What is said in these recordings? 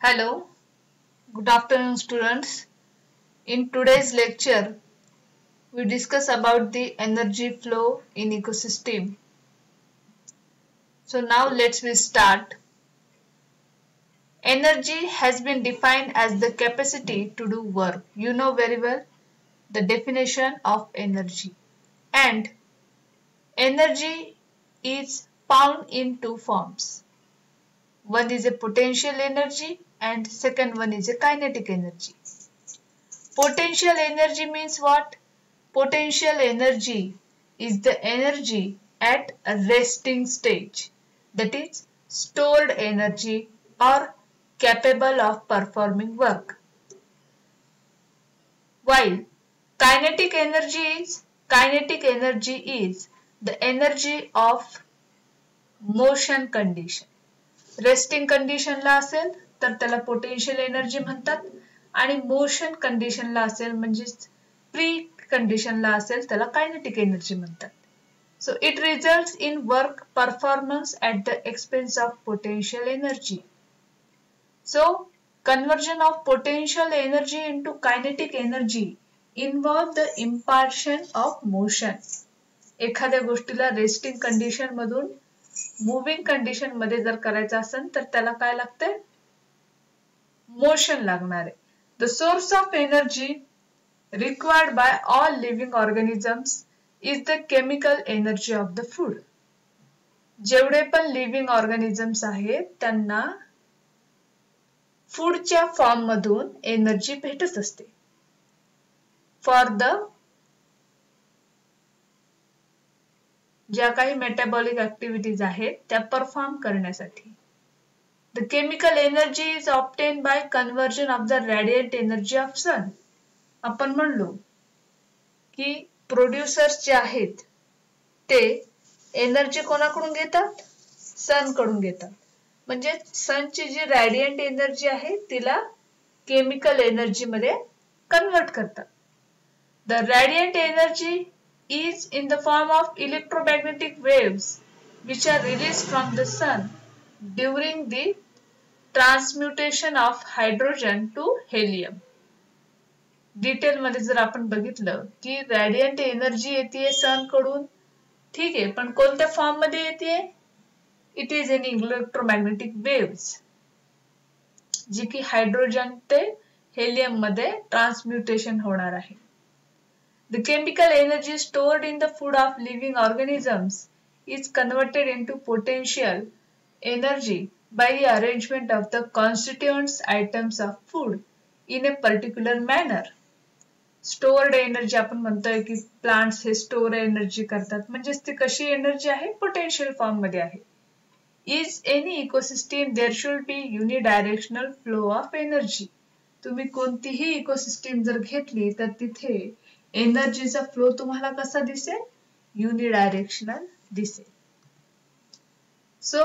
Hello, good afternoon students. In today's lecture, we discuss about the energy flow in ecosystem. So now let's start. Energy has been defined as the capacity to do work. You know very well the definition of energy. And energy is found in two forms. One is a potential energy and second one is a kinetic energy. Potential energy means what? Potential energy is the energy at a resting stage, that is, stored energy or capable of performing work. While kinetic energy is the energy of motion condition. Resting कंडिशनला असेल तर त्याला potential energy म्हणतात आणि motion कंडिशनला असेल म्हणजे pre कंडिशनला असेल त्याला कायनेटिक एनर्जी म्हणतात. So it results in work performance at the expense of potential energy. So conversion of potential energy into kinetic energy involve the impartation of motion. एखाद्या गोष्टीला रेस्टिंग कंडिशन मधून मूविंग कंडिशन मध्ये जर करायचं असेल तर त्याला काय लागते? मोशन लागणार आहे. The source of energy required by all living organisms is the chemical energy of the food. जेवढे पण लिव्हिंग ऑर्गॅनिझम्स आहेत त्यांना फूडच्या फॉर्म मधून एनर्जी भेटत असते. फॉर द ज्या काही मेटाबॉलिक ऍक्टिव्हिटीज आहेत त्या परफॉर्म करण्यासाठी. The chemical energy is obtained by conversion of the radiant energy of sun. आपण म्हणलो की प्रोड्युसर्स जे आहेत ते एनर्जी कोणाकडून घेतात? सन कडून घेतात. म्हणजे सनची जी रॅडियंट एनर्जी आहे तिला केमिकल एनर्जी मध्ये कन्वर्ट करतात. The radiant energy is in the form of electromagnetic waves which are released from the sun during the transmutation of hydrogen to helium. Detail मध्ये जर आपण बघितलं की रॅडियंट एनर्जी येते सन कडून, ठीक आहे, पण कोणत्या फॉर्म मध्ये येते? It is in electromagnetic waves, जी की हायड्रोजन ते हेलियम मध्ये ट्रान्सम्युटेशन होणार आहे. The chemical energy stored in the food of living organisms is converted into potential energy by the arrangement of the constituent items of food in a particular manner. Stored energy आपण म्हणतोय की plants हे store energy करतात, म्हणजे ती कशी energy आहे? Potential form मध्ये आहे. Is any ecosystem there should be unidirectional flow of energy. तुम्ही कोणतीही इकोसिस्टीम जर घेतली तर तिथे एनर्जीचा फ्लो तुम्हाला कसा दिसेल? युनिडायरेक्शनल दिसेल. So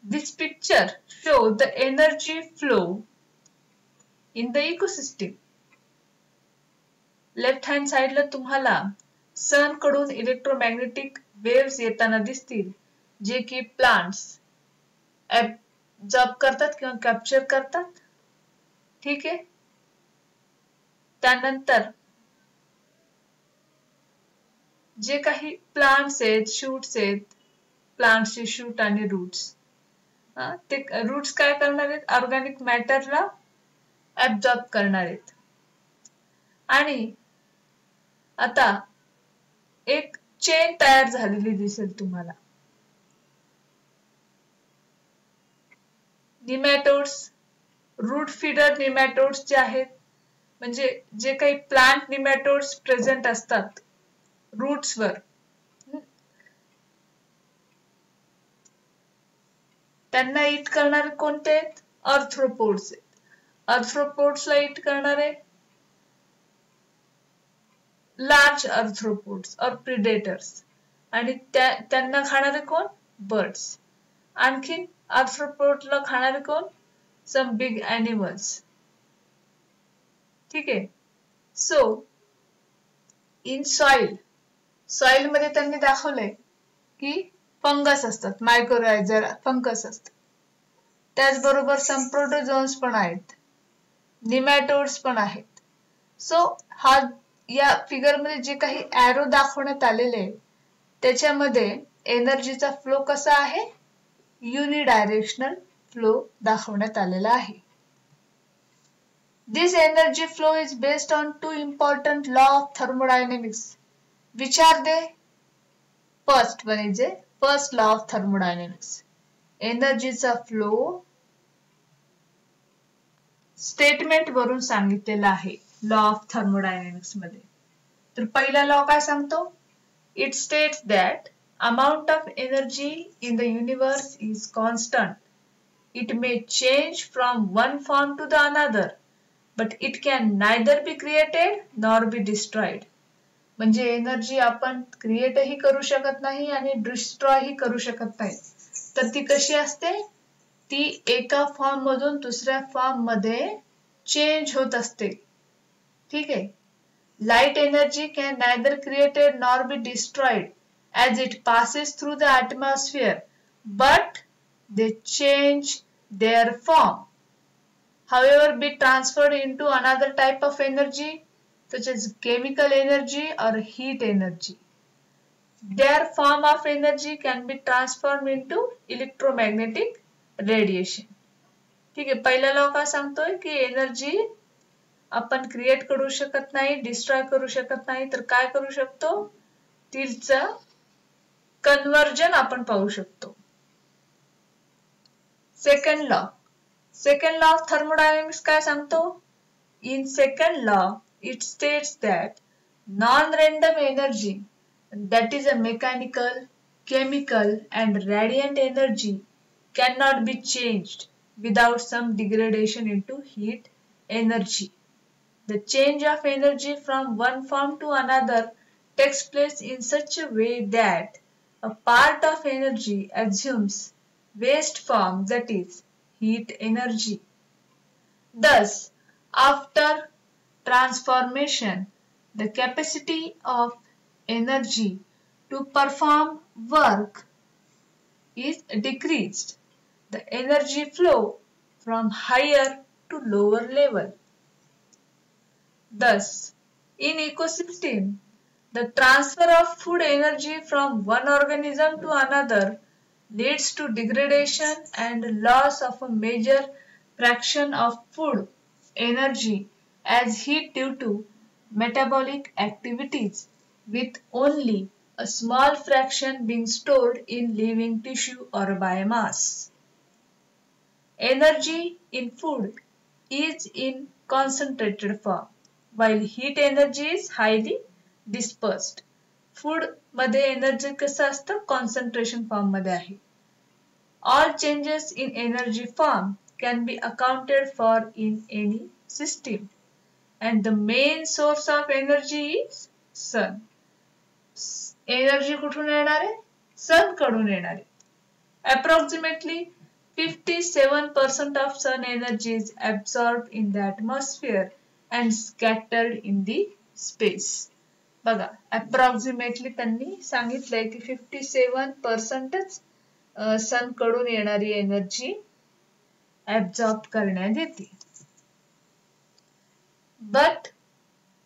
this picture show the energy flow in the ecosystem. Left hand साइडला तुम्हाला सन कडून इलेक्ट्रोमॅग्नेटिक वेव्स येताना दिसतील, जे की प्लांट्स ऍब्सॉर्ब करतात किंवा कॅप्चर करतात. ठीक आहे. त्यानंतर जे काही प्लांट्स आहेत, शूट्स आहेत, प्लांट्सचे शूट आणि रूट्स, ते रूट्स काय करणार आहेत? ऑर्गॅनिक मॅटरला ऍब्सॉर्ब करणार आहेत. आणि आता एक चेन तयार झालेली दिसेल तुम्हाला. निमॅटोड्स, रूट फीडर निमॅटोड्स जे आहेत, म्हणजे जे काही प्लांट निमॅटोड्स प्रेझेंट असतात रूट्सवर, त्यांना इट करणारे कोणते आहेत? अर्थ्रोपोड्स आहेत. अर्थ्रोपोड्सला इट करणारे लार्ज अर्थ्रोपोड्स और प्रिडेटर्स, आणि त्यांना खाणारे कोण? बर्ड्स. आणखी अर्थ्रोपोडला खाणारे कोण? Some big animals. ठीक आहे. सो इन सॉइल मध्ये त्यांनी दाखवलंय की फंगस असतात, मायक्रोरायझर फंगस असतात. त्याचबरोबर सम प्रोटोझोन्स पण आहेत, निमॅटोड्स पण आहेत. सो हा या फिगरमध्ये जे काही एरो दाखवण्यात आलेले आहे त्याच्यामध्ये एनर्जीचा फ्लो कसा आहे, युनिडायरेक्शनल फ्लो दाखवण्यात आलेला आहे. This energy flow is based on two important laws of thermodynamics. Which are they? First one is a first law of thermodynamics. एनर्जीचा फ्लो स्टेटमेंट वरून सांगितलेला आहे लॉ ऑफ थर्मोडायनेमिक्स मध्ये. तर पहिला लॉ काय सांगतो? It states that amount of energy in the universe is constant. It may change from one form to the another, but it can neither be created nor be destroyed. म्हणजे energy आपण क्रिएटही करू शकत नाही आणि डिस्ट्रॉयही करू शकत नाही. तर ती कशी असते? ती एका फॉर्म मधून दुसऱ्या फॉर्म मध्ये चेंज होत असते. ठीक आहे. Light energy can neither created nor be destroyed as it passes through the atmosphere, but they change their form. However, be transferred into another type of energy, such as chemical energy or heat energy. Their form of energy can be transformed into electromagnetic radiation. ठीक आहे. पहिला law काय सांगतोय की energy आपण create करू शकत नाही, डिस्ट्रॉय करू शकत नाही, तर काय करू शकतो? तिचं कन्वर्जन आपण पाहू शकतो. सेकंड लॉ ऑफ थर्मोडायनेमिक्स काय सांगतो? In second law it states that non-random energy, that is a mechanical, chemical and radiant energy, cannot be changed without some degradation into heat energy. The change of energy from one form to another takes place in such a way that a part of energy assumes waste form, that is heat energy. Thus, after transformation, the capacity of energy to perform work is decreased. The energy flow from higher to lower level. Thus, in ecosystem, the transfer of food energy from one organism to another leads to degradation and loss of a major fraction of food energy as heat due to metabolic activities, with only a small fraction being stored in living tissue or biomass. Energy in food is in concentrated form, while heat energy is highly dispersed. Food मध्ये energy कसं असतं? Concentration form मध्ये आहे. All changes in energy form can be accounted for in any system, and the main source of energy is sun. Energy कुठून येणार आहे? सन कडून येणार आहे. Approximately 57% of sun energy is absorbed in the atmosphere and scattered in the space. बघा, approximately त्यांनी सांगितलंय की 57%च सन कडून येणारी एनर्जी ऍब्सॉर्ब करण्यात येते. But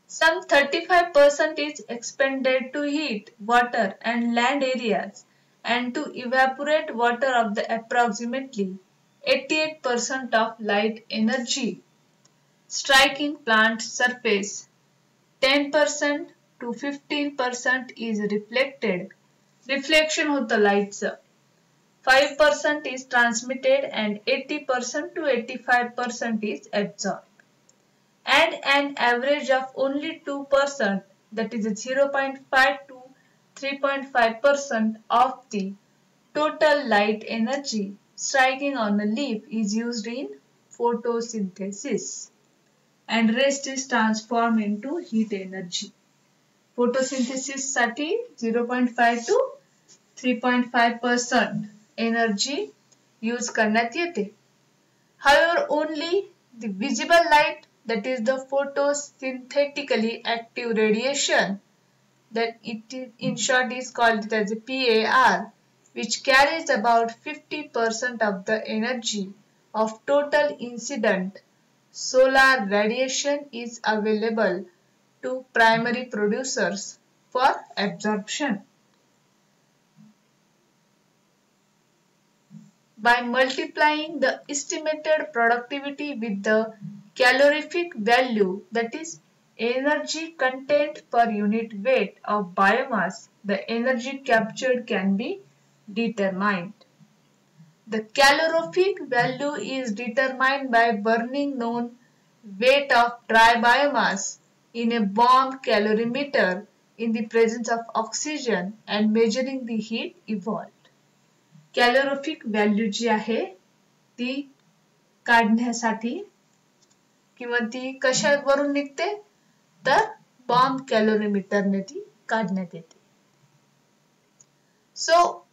some 35% is expended to heat water and land areas and to evaporate water of the approximately 88% of light energy. Striking plant surface, 10% to 15% is reflected. Reflection होतं लाईटचं. 5% is transmitted and 80% to 85% is absorbed. And an average of only 2%, that is 0.5 to 3.5% of the total light energy striking on a leaf is used in photosynthesis, and rest is transformed into heat energy. Photosynthesis साठी 0.5 to 3.5% energy use करण्यात येते. However, only the visible light, that is the photosynthetically active radiation, that it is, in short is called as PAR, which carries about 50% of the energy, of total incident solar radiation is available to primary producers for absorption. By multiplying the estimated productivity with the calorific value, that is energy content per unit weight of biomass, the energy captured can be determined. The calorific value is determined by burning known weight of dry biomass in a bomb calorimeter in the presence of oxygen and measuring the heat evolved. Calorific value जी आहे ती काढण्यासाठी किंवा ती कशावरून निघते तर bomb कॅलोरीमीटरने ती काढण्यात येते. So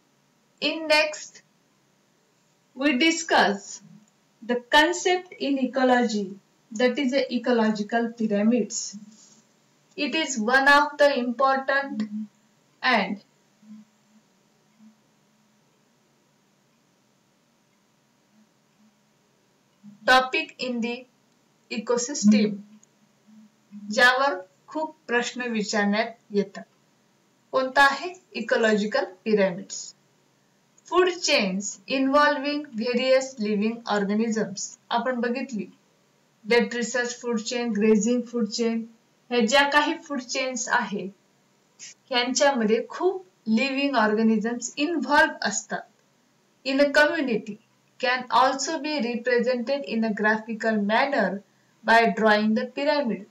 in next we discuss the concept in ecology, that is the ecological pyramids. It is one of the important and topic in the ecosystem ज्यावर खूप प्रश्न विचारण्यात येतात. कोणता आहे ecological pyramids. Food chains involving various living organisms आपण बघितली. Detritus food chain, grazing food chain, ह्या ज्या काही फूड चेन्स आहेत ह्यांच्यामध्ये खूप लिव्हिंग ऑर्गॅनिझम्स इन्व्हॉल्व असतात. In a community can also be represented in a graphical manner by drawing the pyramid.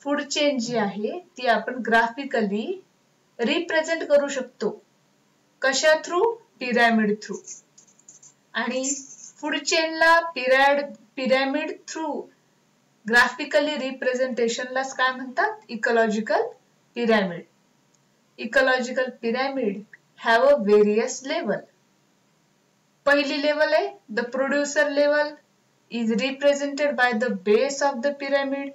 Food chain जी आहे ती आपण ग्राफिकली रिप्रेझेंट करू शकतो. कशा थ्रू? Pyramid through. आणि फूड चेनला पिरॅमिड थ्रू ग्राफिकली रिप्रेझेंटेशनलाच काय म्हणतात? Ecological pyramid. Ecological pyramid have a various level. पहिली लेवल आहे the producer level is represented by the base of the pyramid.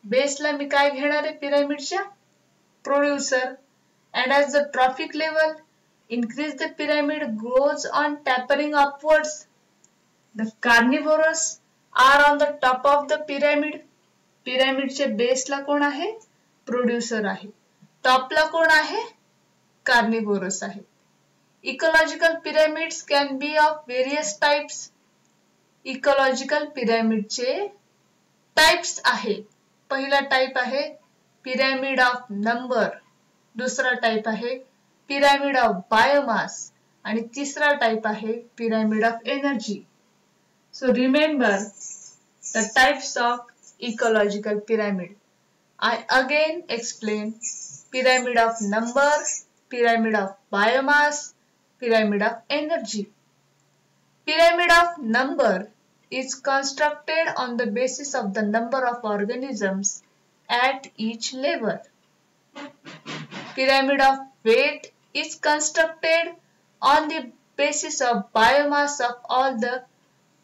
बेसला मी काय घेणार आहे पिरॅमिडच्या? Producer. And as the trophic level increase the pyramid goes on tapering upwards. The carnivorous are on the top of the pyramid. पिरॅमिडच्या बेसला कोण आहे? Producer आहे. टॉपला कोण आहे? कार्निवोरस आहे. Ecological pyramids can be of various types. Ecological pyramid चे types आहे. पहिला type आहे पिरॅमिड ऑफ नंबर, दुसरा टाइप आहे पिरॅमिड ऑफ बायोमास आणि तिसरा टाइप आहे pyramid of energy. So remember the types of ecological pyramid. I again explain pyramid of number, pyramid of biomass, pyramid of energy. Pyramid of number is constructed on the basis of the number of organisms at each level. Pyramid of weight is constructed on the basis of biomass of all the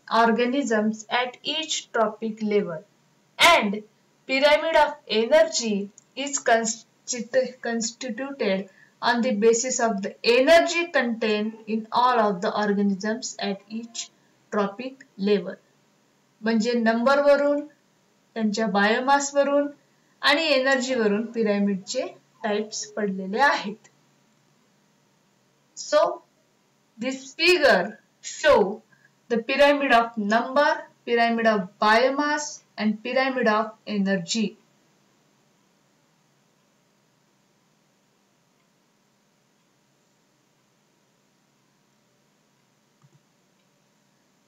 organisms at each trophic level. And pyramid of energy is constituted on the basis of the energy contained in all of the organisms at each trophic level. म्हणजे number वरून, त्यांच्या biomass वरून आणि energy वरून पिरॅमिडचे types पडलेले आहेत. So this figure show the pyramid of number, pyramid of biomass and pyramid of energy.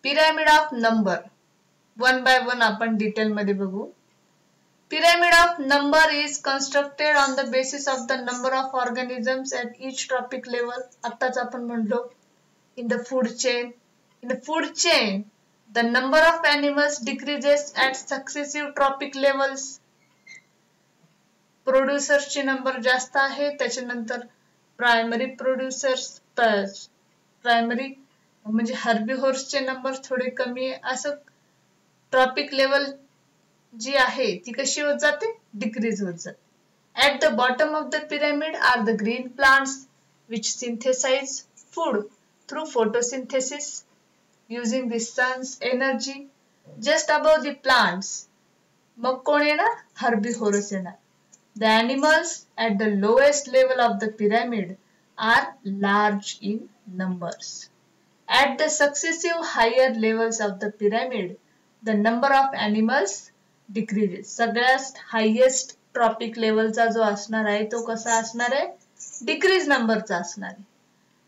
Pyramid of number one by one आपण detail मध्ये बघू. Pyramid of number is constructed on the basis of the number of organisms at each trophic level. आत्ताच आपण म्हणलो in the food chain. In the food chain, the number of animals decreases at successive trophic levels. Producers ची number जास्त आहे, त्याच्यानंतर primary producers, primary म्हणजे हर्बिव्होर्सचे number थोडे कमी आहे. असं ट्रॉपिक लेवल जी आहे ती कशी होत जाते? डिक्रीज होत जाते. At the bottom of the pyramid are the green plants which synthesize food through photosynthesis. using the sun's energy just above the plants. मग कोण येणार? Herbivorous येणार. The animals at the lowest level of the pyramid are large in numbers. At the successive higher levels of the pyramid, the number of animals decreases. सगळ्यात highest tropic levelचा जो असणार आहे तो कसा असणार आहे? Decrease numberचा असणार आहे.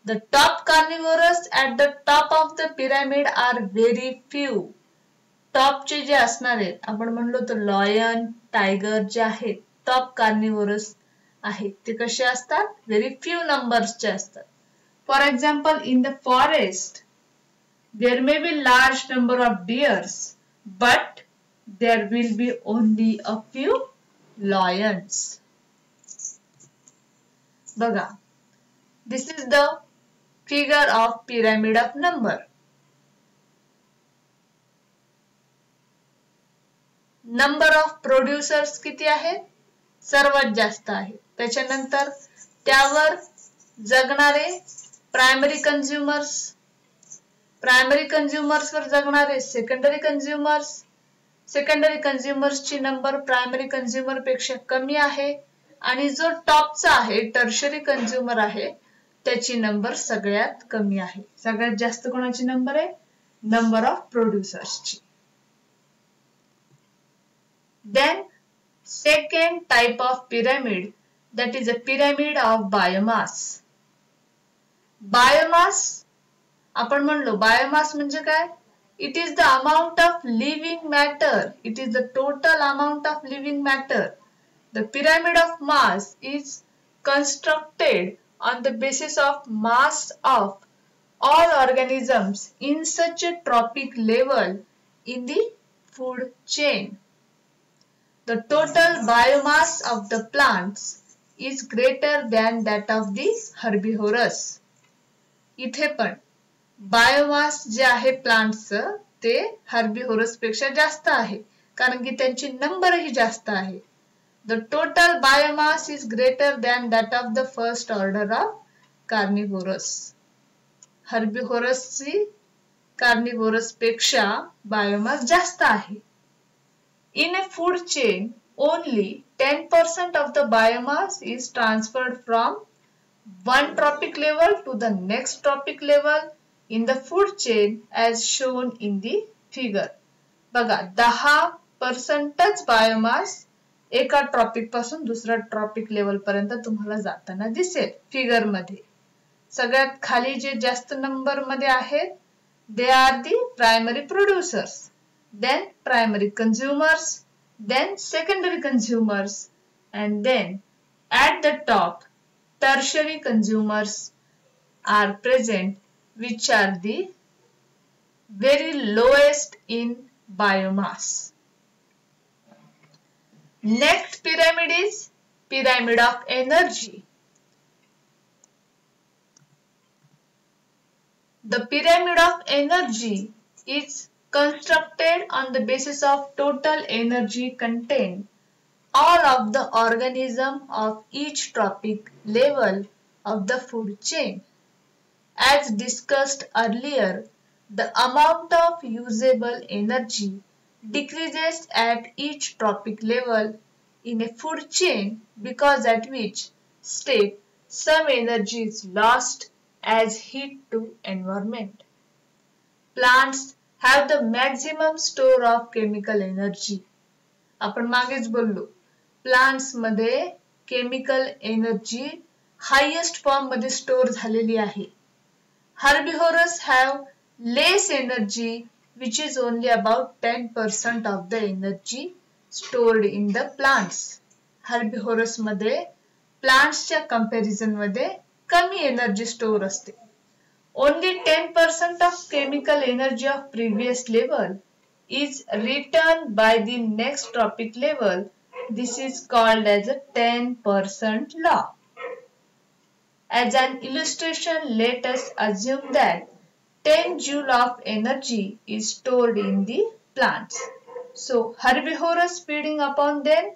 The top carnivores at the top of the pyramid are very few. टॉपचे जे असणार आहेत आपण म्हणलो तर लॉयन, टायगर जे आहेत टॉप कार्निवोरस आहेत ते कसे असतात? व्हेरी फ्यू नंबर्सचे असतात. For example in the forest there may be large number of deers but there will be only a few lions. बघा, this is the figure of pyramid of number. Number of producers किती आहेत? सर्वात जास्त आहे. त्याच्यानंतर त्यावर जगणारे primary consumers, primary consumers वर जगणारे सेकंडरी कंझ्युमर्स, सेकंडरी कंझ्युमर्सची नंबर प्रायमरी कंझ्युमर पेक्षा कमी आहे आणि जो टॉपचा आहे टर्शरी कंझ्युमर आहे त्याची नंबर सगळ्यात कमी आहे. सगळ्यात जास्त कोणाची नंबर आहे? नंबर ऑफ प्रोड्युसर्सची. Then second type of pyramid, that is a pyramid of biomass. Biomass आपण म्हणलो biomass म्हणजे काय? It is the amount of living matter. It is the total amount of living matter. The pyramid of mass is constructed on the basis of mass of all organisms in such a trophic level in the food chain. The total biomass of the plants is greater than that of the herbivores. इथे पण biomass जे आहे प्लांट्सचं ते हर्बिव्होरस पेक्षा जास्त आहे कारण की त्यांची नंबरही जास्त आहे. The total biomass is greater than that of the first order of carnivorous. हर्बिव्होरसची कार्निव्होरस पेक्षा बायोमास जास्त आहे. In a food chain, only 10% of the biomass is transferred from one trophic level to the next trophic level in the food chain as shown in the figure. बघा, 10%च biomass एका tropic पासून दुसऱ्या trophic level पर्यंत तुम्हाला जाताना दिसेल figure मध्ये. सगळ्यात खाली जे जास्त नंबर मध्ये आहेत they are the primary producers. Then primary consumers, then secondary consumers, and then at the top tertiary consumers are present, which are the very lowest in biomass. Next pyramid is pyramid of energy. The pyramid of energy is constructed on the basis of total energy contained all of the organism of each trophic level of the food chain. As discussed earlier, the amount of usable energy decreases at each trophic level in a food chain because at which step some energy is lost as heat to environment. Plants have the maximum store of chemical energy. आपण मागेच बोललो plants मध्ये chemical energy highest form मध्ये store झालेली आहे. Herbivores have less energy which is only about 10% of the energy stored in the plants. Herbivores मध्ये प्लांट्सच्या comparison मध्ये कमी एनर्जी स्टोर असते. Only 10% of chemical energy of previous level is returned by the next trophic level. This is called as a 10% law. As an illustration, let us assume that 10 joule of energy is stored in the plants. So, herbivores feeding upon them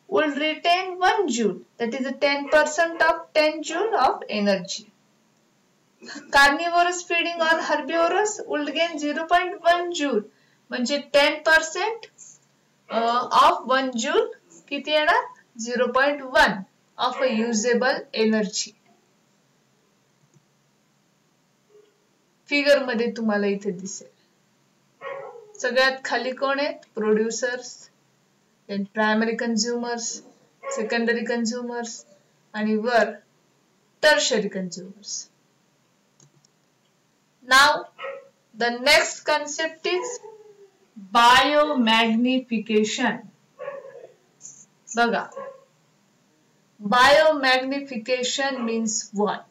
will retain 1 joule. That is a 10% of 10 joule of energy. Carnivorous feeding on herbivorous would gain 0.1 joule म्हणजे 10% of 1 joule किती येणार 0.1 of a usable energy. Figure मध्ये तुम्हाला इथे दिसेल. सगळ्यात खाली कोण आहेत producers, then primary consumers, secondary consumers आणि वर tertiary consumers. Now the next concept is biomagnification. बघा, biomagnification means what?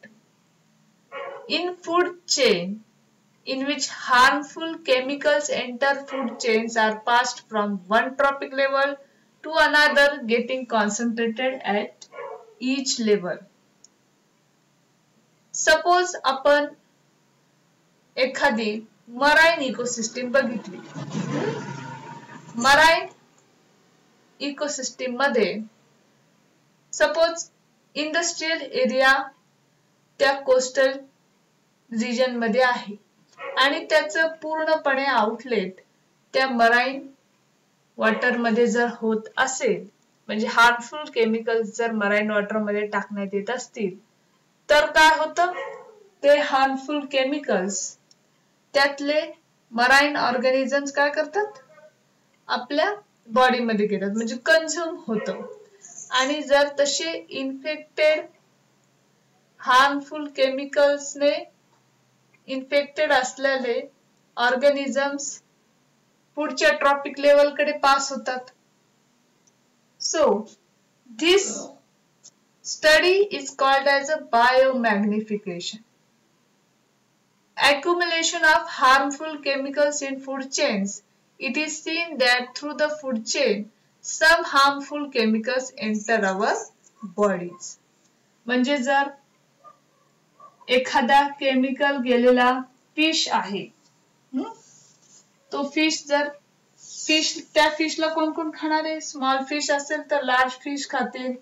In food chain in which harmful chemicals enter food chains are passed from one trophic level to another, getting concentrated at each level. Suppose आपण एखादी marine ecosystem बघितली. Marine ecosystem मध्ये suppose industrial area त्या coastal region मध्ये आहे आणि त्याचं पूर्णपणे आउटलेट त्या मराइन वॉटर मध्ये जर होत असेल म्हणजे हार्मफुल केमिकल्स जर मराइन वॉटर मध्ये टाकण्यात येत असतील तर काय होतं ते हार्मफुल केमिकल्स त्यातले मराइन ऑर्गॅनिझम्स काय करतात आपल्या बॉडी मध्ये घेतात म्हणजे कंझ्युम होतं आणि जर तसे इन्फेक्टेड हार्मफुल केमिकल्सने इन्फेक्टेड असलेले ऑर्गॅनिझम्स पुढच्या ट्रॉपिक लेवल कडे पास होतात. So this study is called as a biomagnification. Accumulation of harmful chemicals in food chains. It is seen that through the food chain some harmful chemicals enter our bodies. म्हणजे जर एखादा chemical गेलेला fish आहे तो fish जर त्या फिशला कोण कोण खाणार आहे स्मॉल फिश असेल तर लार्ज फिश खातील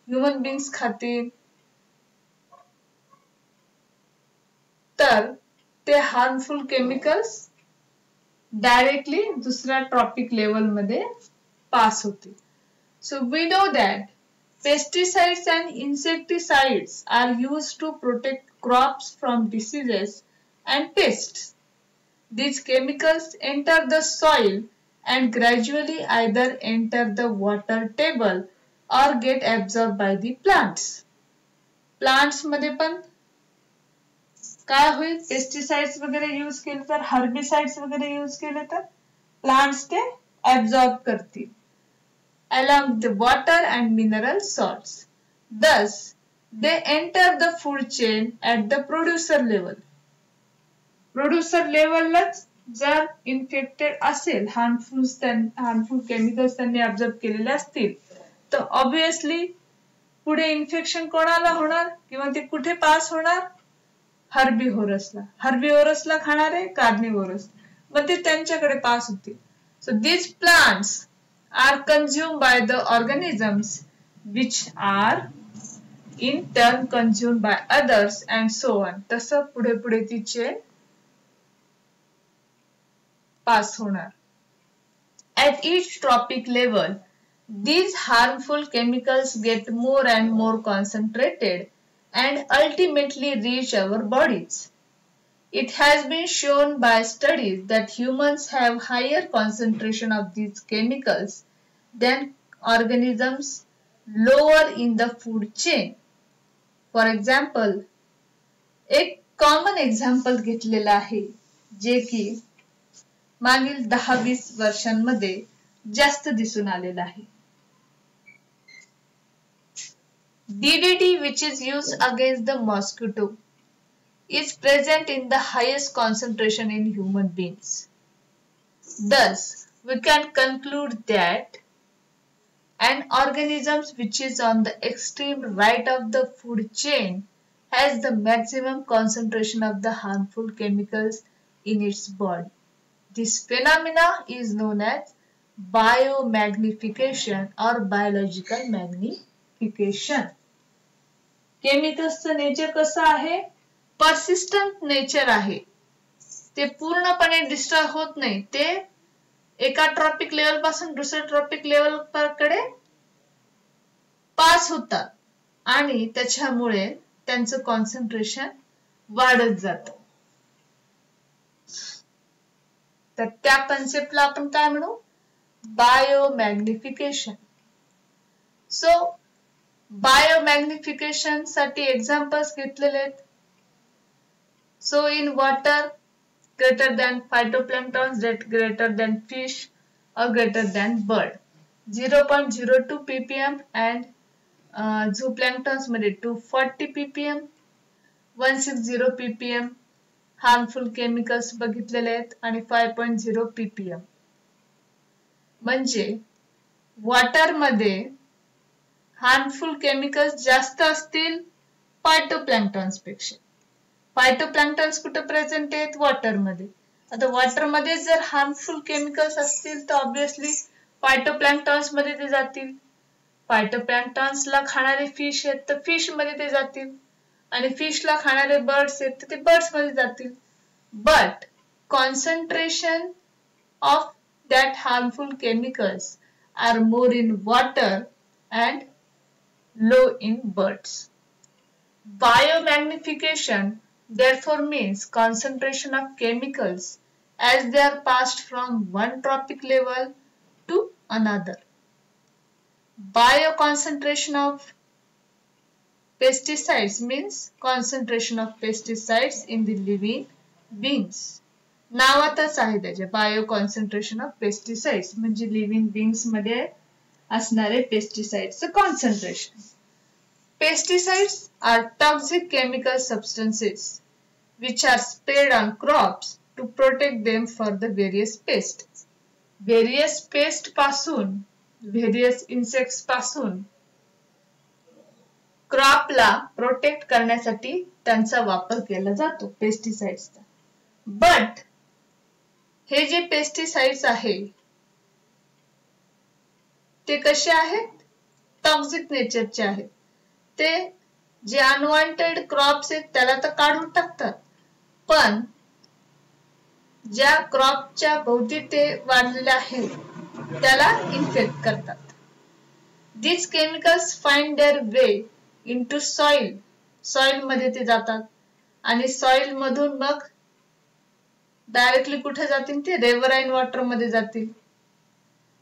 ह्यूमन बीइंग्स खातील तर ते हार्मफुल केमिकल्स डायरेक्टली दुसऱ्या ट्रॉपिक लेवल मध्ये पास होतील. So we know that pesticides and insecticides are used to protect crops from diseases and pests. These chemicals enter the soil and gradually either enter the water table or get absorbed by the plants. Plants मध्ये पण काय होईल pesticides वगैरे use केले तर herbicides वगैरे use केले तर प्लांट्स ते absorb करतील along the water and mineral salts. Thus, they enter the food chain at the producer level. Producer level लाच जर इन्फेक्टेड असेल हार्मफुल केमिकल्स त्यांनी ऑब्झर्व केलेले असतील तर ऑब्वियसली पुढे इन्फेक्शन कोणाला होणार किंवा ते कुठे पास होणार हर्बिव्होरसला खाणारे कार्निव्होरस मग ते त्यांच्याकडे पास होतील. So these plants are consumed by the organisms which are in turn consumed by others and so on. तसं पुढे पुढे ती चेन पास होणार. At each trophic level, these harmful chemicals get more and more concentrated and ultimately reach our bodies. It has been shown by studies that humans have higher concentration of these chemicals than organisms lower in the food chain. For example, एक common example घेतलेला आहे जे की मागील 10-20 वर्षांमध्ये जास्त दिसून आलेला आहे. DDT, which is used against the mosquito, is present in the highest concentration in human beings. Thus, we can conclude that an organism which is on the extreme right of the food chain has the maximum concentration of the harmful chemicals in its body. This phenomena is known as biomagnification or biological magnification. केमिकल्सचं nature कसं आहे persistent nature आहे, ते पूर्णपणे destroy होत नाही, ते एका ट्रॉपिक लेवल पासून दुसऱ्या ट्रॉपिक लेवल कडे पास होतात आणि त्याच्यामुळे त्यांचं कॉन्सन्ट्रेशन वाढत जातं. तर त्या कन्सेप्टला आपण काय म्हणू? बायोमॅग्निफिकेशन. सो बायोमॅग्निफिकेशन साठी एक्झाम्पल्स घेतलेले आहेत. So in water greater than phytoplanktons, greater than fish or greater than bird, 0.02 ppm and zooplanktons मध्ये 240 ppm, 160 ppm harmful chemicals बघितलेले आहेत आणि 5.0 ppm. म्हणजे वॉटर मध्ये हार्मफुल केमिकल्स जास्त असतील फायटोप्लॅंक्टॉन्स पेक्षा. फायटोप्लॅंक्टन्स कुठे प्रेझेंट आहेत? वॉटर मध्ये. आता वॉटर मध्ये जर हार्मफुल केमिकल्स असतील तर ऑब्विसली फायटोप्लॅंक्टन्स मध्ये ते जातील. फायटोप्लॅंक्टन्सला खाणारे फिश आहेत तर फिश मध्ये ते जातील आणि फिशला खाणारे बर्ड्स आहेत तर ते बर्ड्स मध्ये जातील. But concentration of that harmful chemicals are more in water and low in birds. Biomagnification therefore means concentration of chemicals as they are passed from one trophic level to another. Bioconcentration of pesticides means concentration of pesticides in the living beings. नावातच आहे त्याचे बायोकॉन्सन्ट्रेशन of pesticides म्हणजे living beings मध्ये असणारे पेस्टिसाइड्सचं concentration. Pesticides are toxic chemical substances which are sprayed on crops to protect them for the various pests. Various pests पासून, various insects पासून क्रॉपला protect करण्यासाठी त्यांचा वापर केला जातो पेस्टिसाइड्सचा. बट हे जे पेस्टिसाइड्स आहे ते कसे आहेत? टॉक्सिक नेचरचे आहेत. ते जे अनवॉन्टेड क्रॉप्स आहेत त्याला तर काढून टाकतात, पण ज्या क्रॉपच्या भोवती ते वाढलेले आहेत त्याला इन्फेक्ट करतात. These chemicals find their way into soil. Soil मध्ये ते जातात आणि सॉइल मधून मग डायरेक्टली कुठे जातील? ते रिव्हराइन वॉटर मध्ये जातील.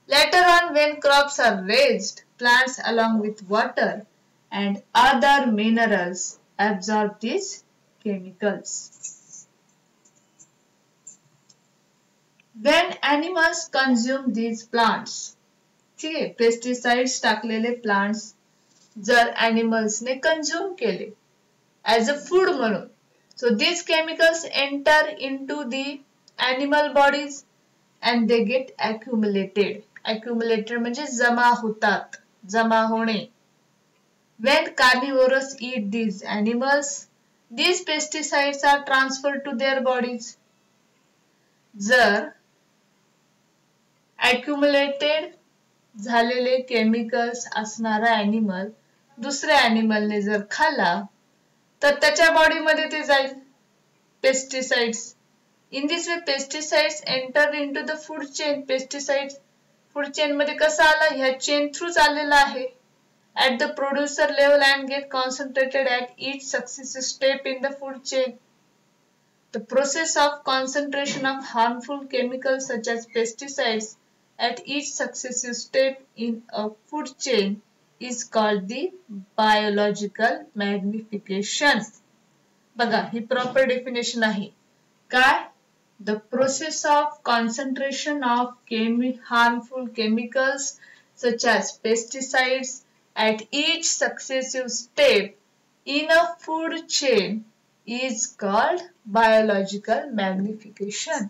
Later on when crops are raised, plants along with water and other minerals absorb these chemicals. When animals consume these plants, ठीक आहे, पेस्टिसाइड्स टाकलेले प्लांट्स जर एनिमल्सने कंझ्युम केले ॲज अ फूड म्हणून, so these chemicals enter into the animal bodies and they get accumulated. Accumulated म्हणजे जमा होतात, जमा होणे. When carnivores eat these animals, these pesticides are transferred to their bodies. जर accumulated झालेले केमिकल्स असणारा ॲनिमल दुसऱ्या ॲनिमलने जर खाल्ला तर त्याच्या बॉडीमध्ये ते जाईल pesticides. In this way pesticides enter into the food chain. Pesticides food chain मध्ये कसं आलं? ह्या चेन थ्रू आलेला आहे at the producer level and get concentrated at each successive step in the food chain. The process of concentration of harmful chemicals such as pesticides at each successive step in a food chain is called the biological magnification. बघा, ही proper definition आहे. काय? The process of concentration of harmful chemicals such as pesticides at each successive step in a food chain is called biological magnification.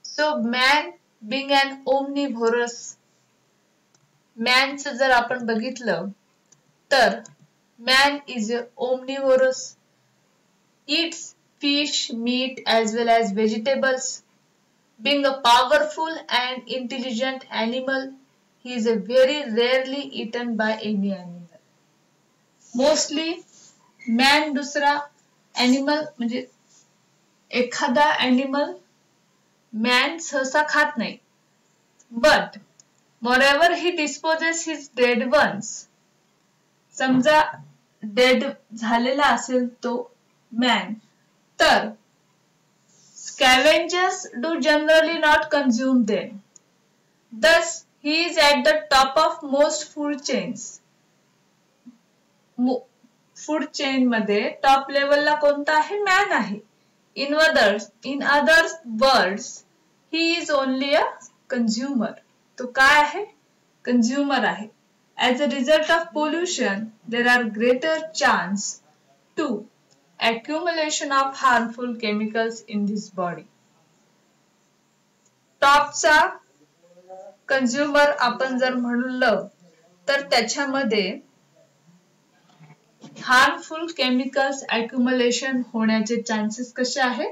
So man being an omnivorous, manचं जर आपण बघितलं तर man is omnivorous, eats fish, meat as well as vegetables. Being a powerful and intelligent animal, he is very rarely eaten by any animal. Mostly man दुसरा animal म्हणजे एखादा animal man सहसा खात नाही. But moreover he disposes his dead ones. समजा dead झालेला असेल तो मॅन, तर scavengers do generally not consume them. Thus he is at the top of most food chains. Food chain मध्ये टॉप लेवलला कोणता आहे? मॅन आहे. In other words, he is only a consumer. तो काय आहे? Consumer आहे. As a result of pollution, there are greater chance to accumulation of harmful chemicals in this body. टॉपचा कंझ्युमर आपण जर म्हणलं तर त्याच्यामध्ये हार्मफुल केमिकल्स अक्युमुलेशन होण्याचे चान्सेस कसे आहेत?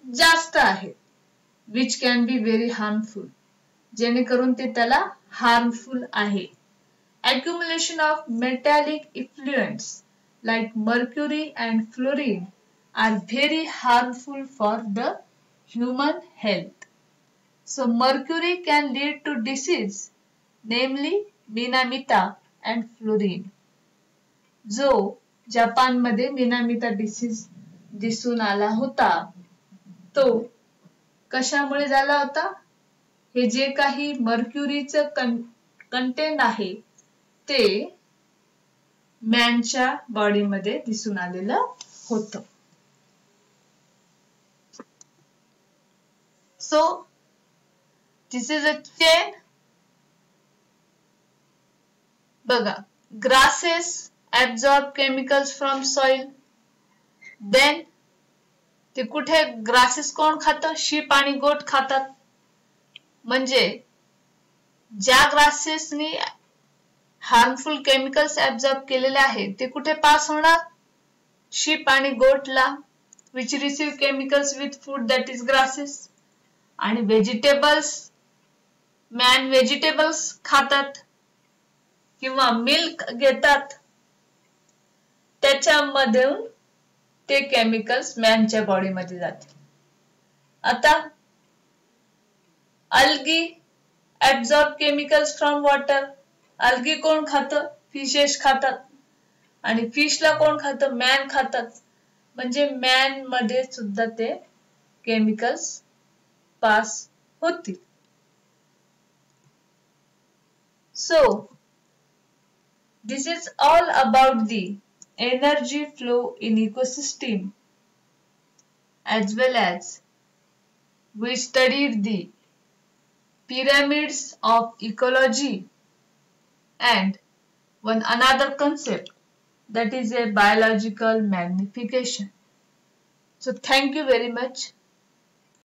जास्त आहेत. Which can be very harmful, जेणेकरून ते त्याला हार्मफुल आहे. Accumulation of metallic effluents like mercury and fluorine are very harmful for the human health. So mercury can lead to disease, namely Minamata and fluorine. जो जपानमध्ये मिनामिता disease दिसून आला होता, तो कशामुळे झाला होता? हे जे काही मर्क्युरीचं कंटेंट आहे ते मॅनच्या बॉडीमध्ये दिसून आलेलं होतं. So this is a chain. बघा, grasses absorb chemicals from soil. Then ते कुठे ग्रासेस कोण खातं? शीप आणि गोट खातात. म्हणजे ज्या ग्रासेसनी हार्मफुल केमिकल्स ऍब्झॉर्ब केलेले आहेत ते कुठे पास होणार? शीप आणि गोटला, which receive chemicals with food that is grasses. आणि व्हेजिटेबल्स, मॅन व्हेजिटेबल्स खातात किंवा मिल्क घेतात, त्याच्यामध्ये ते केमिकल्स मॅनच्या बॉडीमध्ये जातात. आता algae absorb chemicals from water. Algae कोण खातं? फिशेस खातात. आणि फिशला कोण खातं? मॅन खातात. म्हणजे मॅन मध्ये सुद्धा ते केमिकल्स पास होतील. So this is all about the energy flow in ecosystem, as well as we studied the pyramids of ecology and one another concept, that is a biological magnification. So thank you very much.